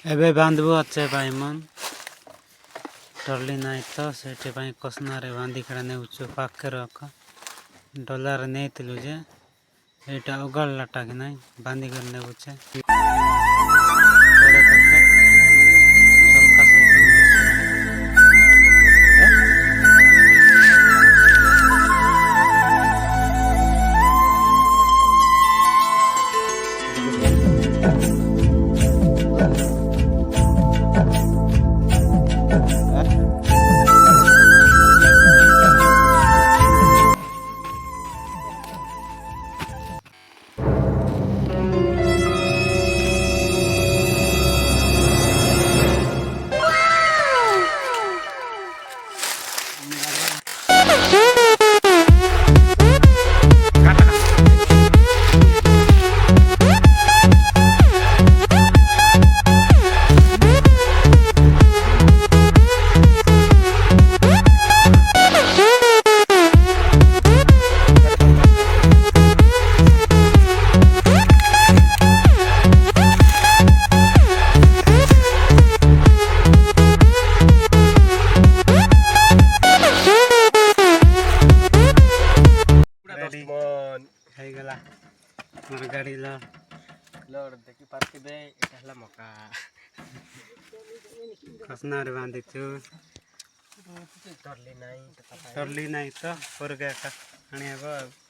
एबे बांधबू अच्छे भाई मन टरली नाई तो से कसनारे बांधी कड़ा नेउचु पाखे रख डलार नेइतिलु जे एटा उगाड़ लाटा कि नाई बांधी कर नेउचे गला मोर गाड़ी लोड देखी पार्क दे एटा हला मका कसनारे बांधी छु टरली नाई तो पर गया का हणी अब